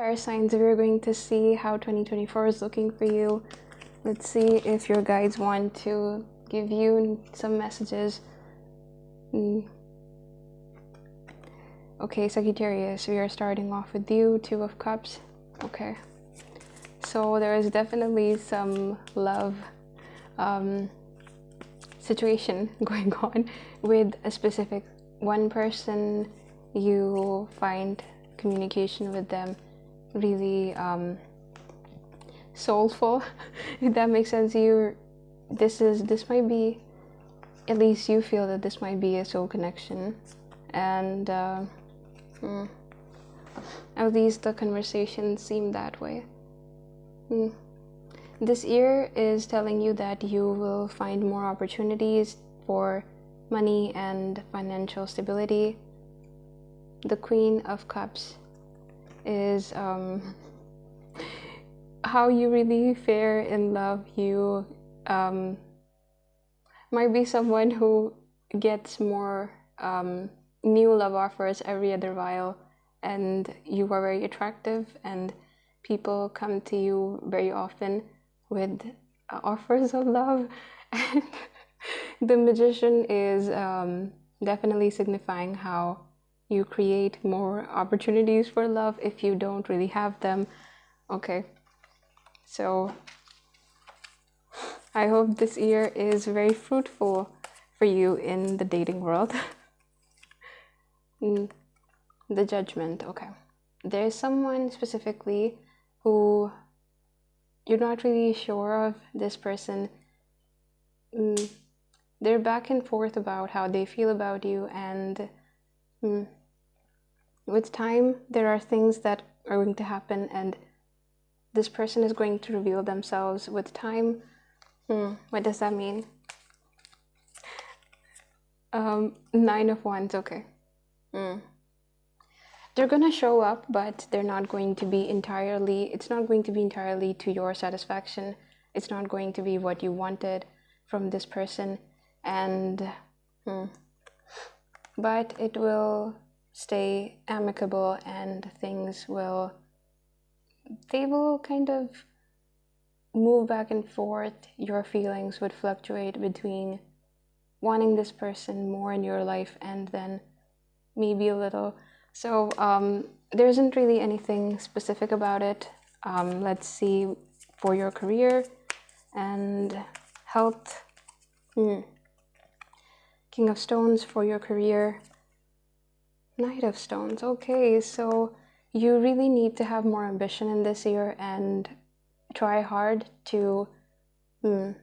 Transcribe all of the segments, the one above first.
Fire signs, we're going to see how 2024 is looking for you. Let's see if your guides want to give you some messages. Okay, Sagittarius, we are starting off with you, Two of Cups. Okay, so there is definitely some love situation going on with a specific one person. You find communication with them really soulful, if that makes sense. This might be, at least you feel that this might be a soul connection, and at least the conversations seem that way. This year is telling you that you will find more opportunities for money and financial stability. The Queen of Cups is how you really fare in love. You might be someone who gets more new love offers every other while, and you are very attractive and people come to you very often with offers of love. And the Magician is definitely signifying how you create more opportunities for love if you don't really have them. Okay, so I hope this year is very fruitful for you in the dating world. The Judgment. Okay, there's someone specifically who you're not really sure of. This person, they're back and forth about how they feel about you, and with time there are things that are going to happen, and this person is going to reveal themselves with time. What does that mean? Nine of Wands. Okay. They're gonna show up, but they're not going to be entirely, it's not going to be entirely to your satisfaction. It's not going to be what you wanted from this person, and but it will stay amicable, and things will, they will kind of move back and forth. Your feelings would fluctuate between wanting this person more in your life and then maybe a little. So there isn't really anything specific about it. Let's see for your career and health. King of Stones for your career. Knight of Stones. Okay, so you really need to have more ambition in this year and try hard to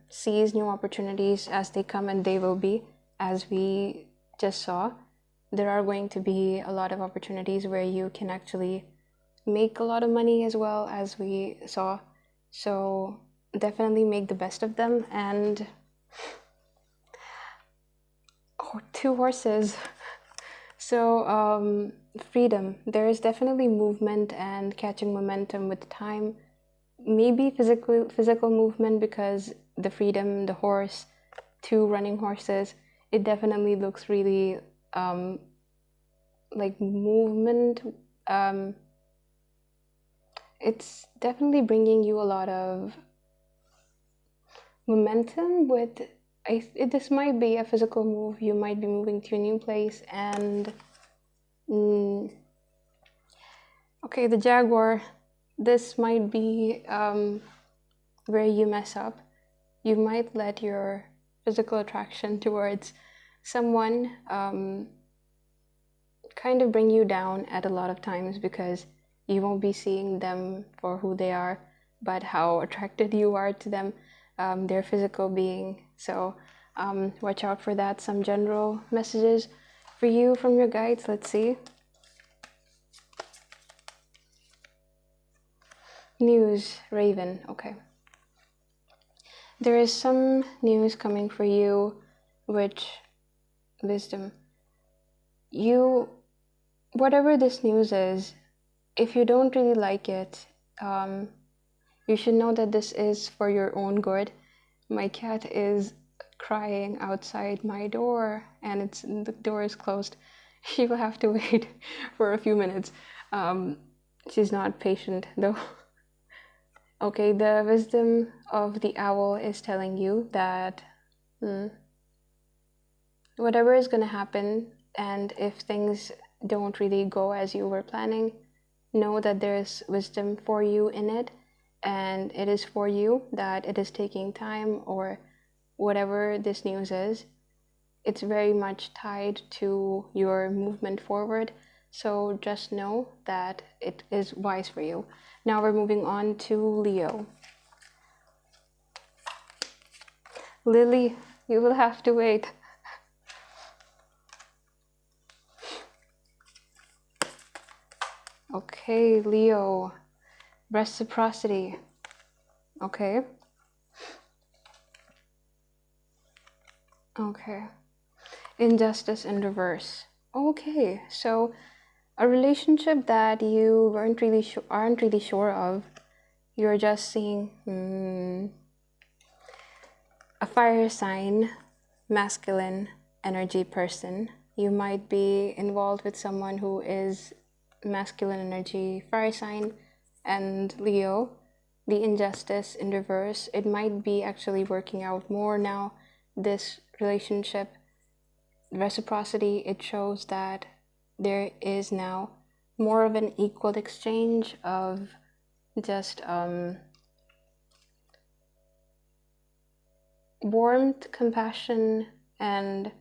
seize new opportunities as they come, and they will be, as we just saw. There are going to be a lot of opportunities where you can actually make a lot of money as well, as we saw. So definitely make the best of them. And Two Horses. So freedom. There is definitely movement and catching momentum with time. Maybe physical movement, because the freedom, the horse, two running horses, it definitely looks really like movement. It's definitely bringing you a lot of momentum with, this might be a physical move. You might be moving to a new place, and okay, the Jaguar, this might be where you mess up. You might let your physical attraction towards someone kind of bring you down at a lot of times, because you won't be seeing them for who they are, but how attracted you are to them, their physical being. So watch out for that. Some general messages for you from your guides. Let's see. News, Raven. Okay. There is some news coming for you, which, wisdom. You, whatever this news is, if you don't really like it, you should know that this is for your own good. My cat is crying outside my door, and the door is closed. She will have to wait for a few minutes. She's not patient though. Okay, the wisdom of the owl is telling you that whatever is going to happen, and if things don't really go as you were planning, know that there's wisdom for you in it, and it is for you that it is taking time, or whatever this news is. It's very much tied to your movement forward. So just know that it is wise for you. Now we're moving on to Leo. Lily, you will have to wait. Okay, Leo. Reciprocity. Okay. Okay. Injustice in reverse. Okay, so a relationship that you aren't really sure of, you're just seeing a fire sign, masculine energy person. You might be involved with someone who is masculine energy, fire sign, and Leo. The injustice in reverse, it might be actually working out more now. This relationship, reciprocity, it shows that there is now more of an equal exchange of just warmth, compassion, and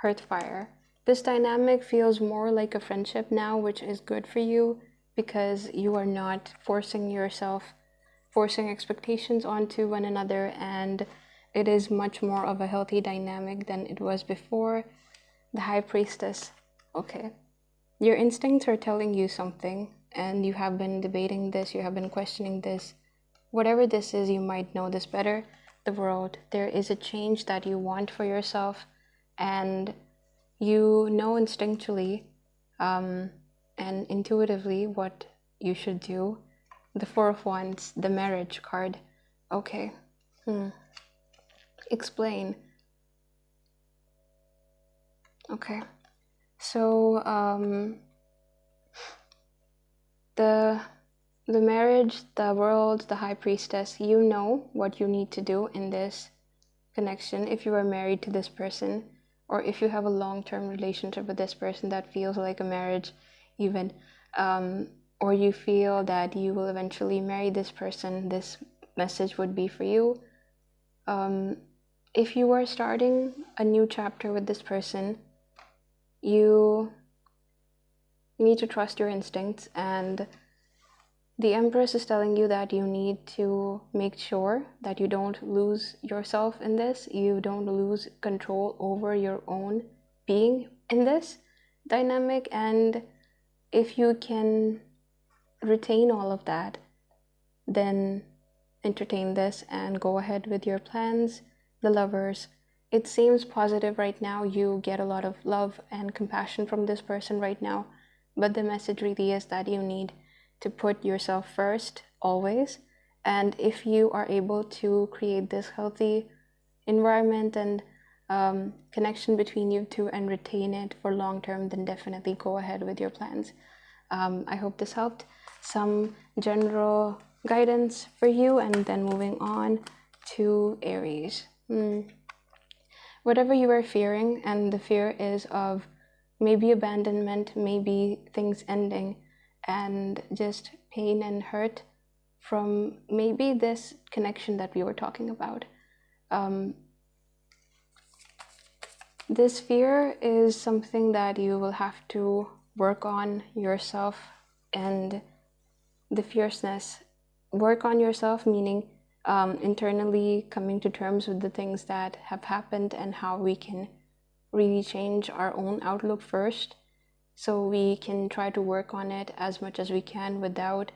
hearth fire. This dynamic feels more like a friendship now, which is good for you because you are not forcing expectations onto one another, and it is much more of a healthy dynamic than it was before. The High Priestess. Okay. Your instincts are telling you something, and you have been debating this, you have been questioning this. Whatever this is, you might know this better. The world, there is a change that you want for yourself, and you know instinctually and intuitively what you should do. The Four of Wands, the marriage card. Okay. Explain. Okay. So the marriage, the world, the High Priestess, you know what you need to do in this connection if you are married to this person, or if you have a long-term relationship with this person that feels like a marriage even, or you feel that you will eventually marry this person, this message would be for you. If you are starting a new chapter with this person, you need to trust your instincts, and the Empress is telling you that you need to make sure that you don't lose yourself in this, you don't lose control over your own being in this dynamic, and if you can retain all of that, then entertain this and go ahead with your plans. The Lovers, it seems positive right now. You get a lot of love and compassion from this person right now, but the message really is that you need to put yourself first always, and if you are able to create this healthy environment and connection between you two and retain it for long term, then definitely go ahead with your plans. I hope this helped. Some general guidance for you, and then moving on to Aries. Whatever you are fearing, and the fear is of maybe abandonment, maybe things ending, and just pain and hurt from maybe this connection that we were talking about. This fear is something that you will have to work on yourself, and the fierceness, work on yourself, meaning internally coming to terms with the things that have happened and how we can really change our own outlook first, so we can try to work on it as much as we can without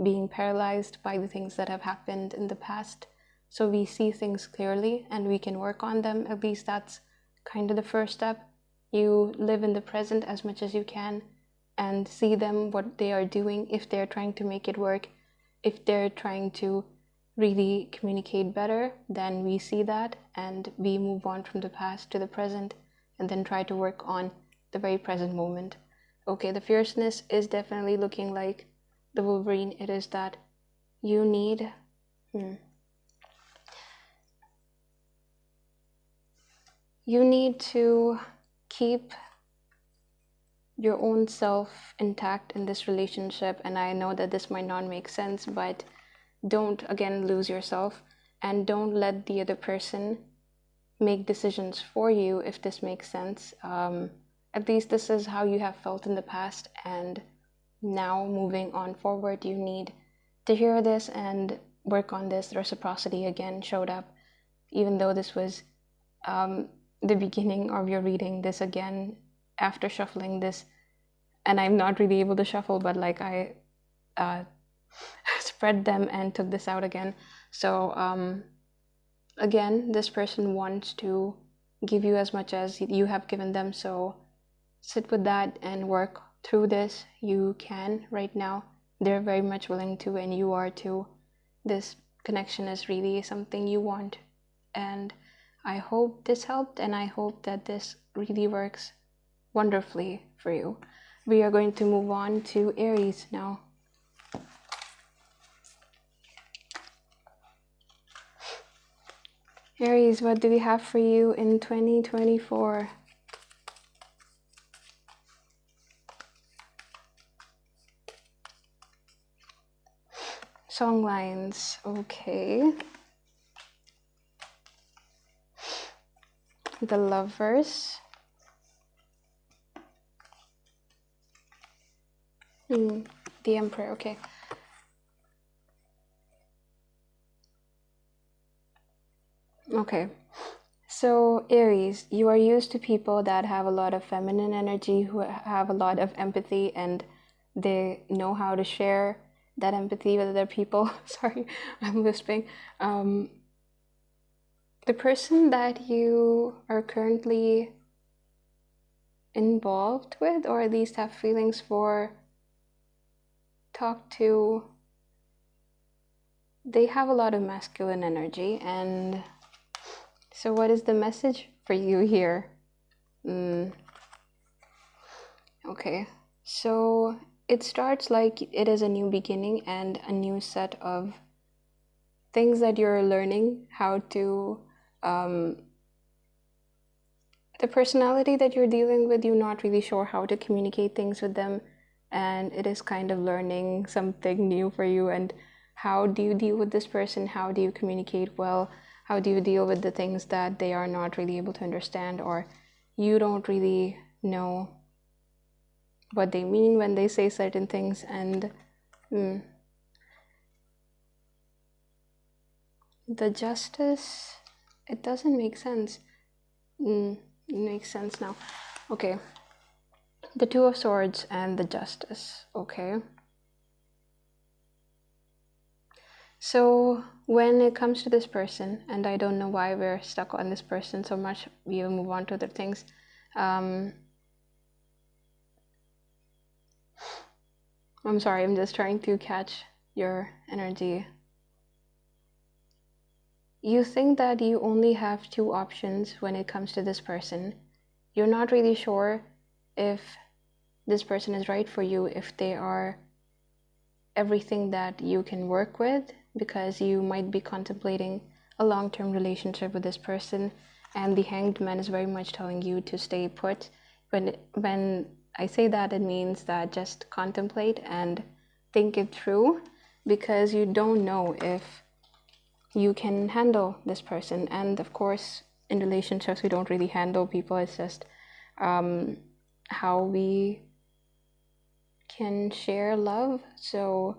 being paralyzed by the things that have happened in the past. So we see things clearly and we can work on them. At least that's kind of the first step. You live in the present as much as you can and see them, what they are doing, if they're trying to make it work, if they're trying to really communicate better, then we see that and we move on from the past to the present and then try to work on the very present moment. Okay, the fierceness is definitely looking like the Wolverine, it is that you need you need to keep your own self intact in this relationship. And I know that this might not make sense, but don't again lose yourself, and don't let the other person make decisions for you, if this makes sense. At least this is how you have felt in the past, and now moving on forward, you need to hear this and work on this. Reciprocity again showed up, even though this was the beginning of your reading. This again, after shuffling this, and I'm not really able to shuffle, but like I spread them and took this out again. So again, this person wants to give you as much as you have given them, so sit with that and work through this. You can right now. They're very much willing to, and you are too. This connection is really something you want, and I hope this helped, and I hope that this really works wonderfully for you. We are going to move on to Aries now. Aries, what do we have for you in 2024? Songlines, okay. The Lovers. The Emperor, okay. Okay, so Aries, you are used to people that have a lot of feminine energy, who have a lot of empathy, and they know how to share that empathy with other people. Sorry, I'm lisping. The person that you are currently involved with, or at least have feelings for, talk to, they have a lot of masculine energy. And so what is the message for you here? Okay, so it starts like it is a new beginning and a new set of things that you're learning how to, the personality that you're dealing with, you're not really sure how to communicate things with them, and it is kind of learning something new for you. And how do you deal with this person? How do you communicate well? How do you deal with the things that they are not really able to understand, or you don't really know what they mean when they say certain things? And the Justice, it doesn't make sense. It makes sense now. Okay, the Two of Swords and the Justice. Okay, so when it comes to this person, and I don't know why we're stuck on this person so much, we'll move on to other things. I'm sorry, I'm just trying to catch your energy. You think that you only have two options when it comes to this person. You're not really sure if this person is right for you, if they are everything that you can work with, because you might be contemplating a long-term relationship with this person, and the Hanged Man is very much telling you to stay put. When I say that, it means that just contemplate and think it through, because you don't know if you can handle this person. And of course, in relationships, we don't really handle people. It's just how we can share love. So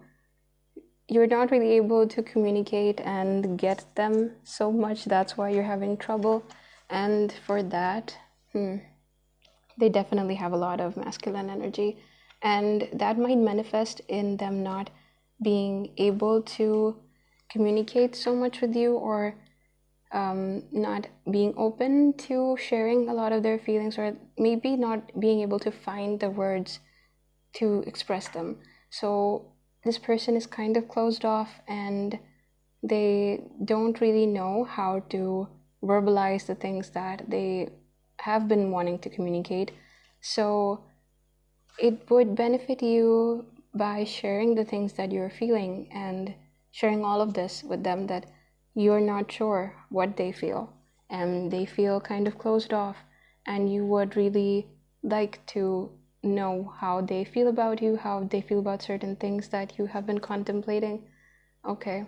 you're not really able to communicate and get them so much. That's why you're having trouble. And for that, they definitely have a lot of masculine energy, and that might manifest in them not being able to communicate so much with you, or not being open to sharing a lot of their feelings, or maybe not being able to find the words to express them. So this person is kind of closed off, and they don't really know how to verbalize the things that they have been wanting to communicate. So it would benefit you by sharing the things that you're feeling and sharing all of this with them, that you're not sure what they feel and they feel kind of closed off, and you would really like to know how they feel about you, how they feel about certain things that you have been contemplating. Okay,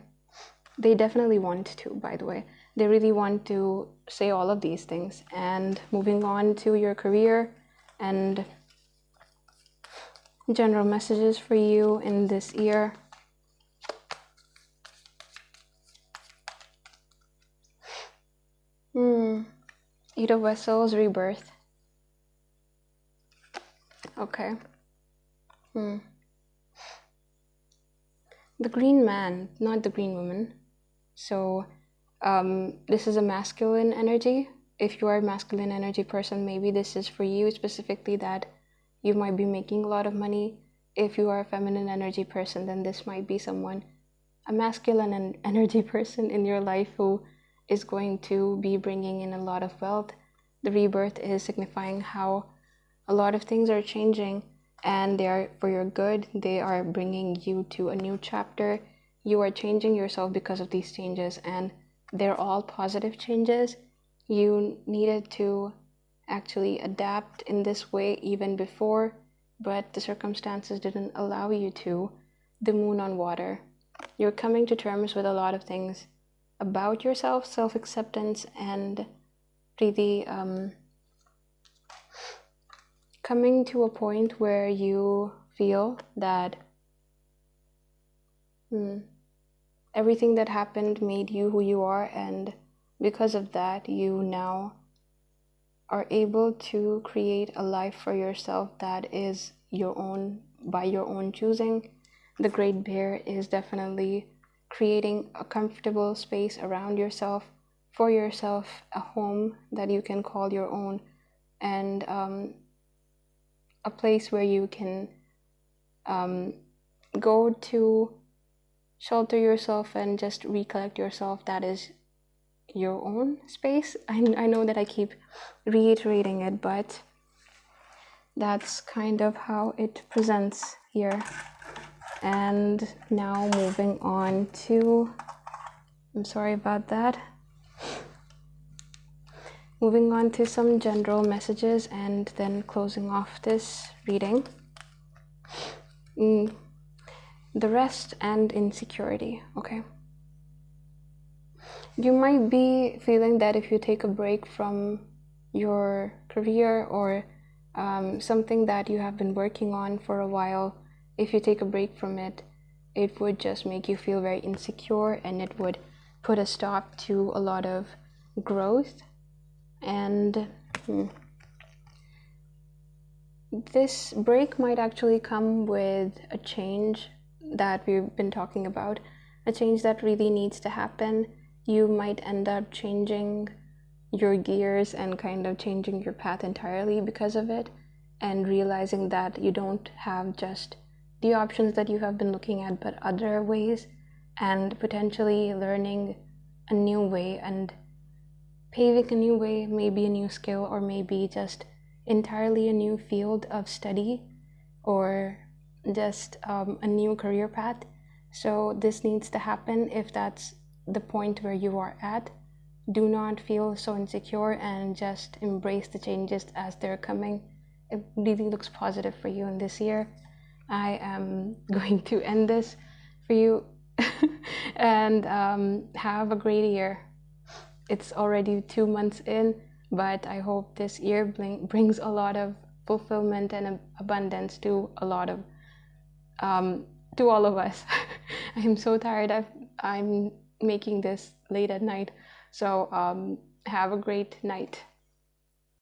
they definitely want to, by the way. They really want to say all of these things. And moving on to your career and general messages for you in this year. Eight of Vessels, rebirth. Okay. The Green Man, not the Green Woman. So this is a masculine energy. If you are a masculine energy person, maybe this is for you specifically, that you might be making a lot of money. If you are a feminine energy person, then this might be someone, a masculine energy person in your life, who is going to be bringing in a lot of wealth. The rebirth is signifying how a lot of things are changing and they are for your good. They are bringing you to a new chapter. You are changing yourself because of these changes, and they're all positive changes. You needed to actually adapt in this way even before, but the circumstances didn't allow you to. The Moon on water. You're coming to terms with a lot of things about yourself, self-acceptance, and really coming to a point where you feel that everything that happened made you who you are, and because of that, you now are able to create a life for yourself that is your own, by your own choosing. The Great Bear is definitely creating a comfortable space around yourself, for yourself, a home that you can call your own, and a place where you can go to shelter yourself and just recollect yourself. That is your own space. I know that I keep reiterating it, but that's kind of how it presents here. And now moving on to, I'm sorry about that. Moving on to some general messages and then closing off this reading. The rest and insecurity, okay? You might be feeling that if you take a break from your career or something that you have been working on for a while, if you take a break from it, it would just make you feel very insecure, and it would put a stop to a lot of growth. And this break might actually come with a change that we've been talking about, a change that really needs to happen. You might end up changing your gears and kind of changing your path entirely because of it, and realizing that you don't have just the options that you have been looking at, but other ways, and potentially learning a new way and paving a new way, maybe a new skill, or maybe just entirely a new field of study, or just a new career path. So this needs to happen. If that's the point where you are at, do not feel so insecure and just embrace the changes as they're coming. It really looks positive for you in this year. I am going to end this for you and have a great year. It's already 2 months in, but I hope this year brings a lot of fulfillment and abundance to a lot of to all of us. I am so tired. I'm making this late at night, so have a great night.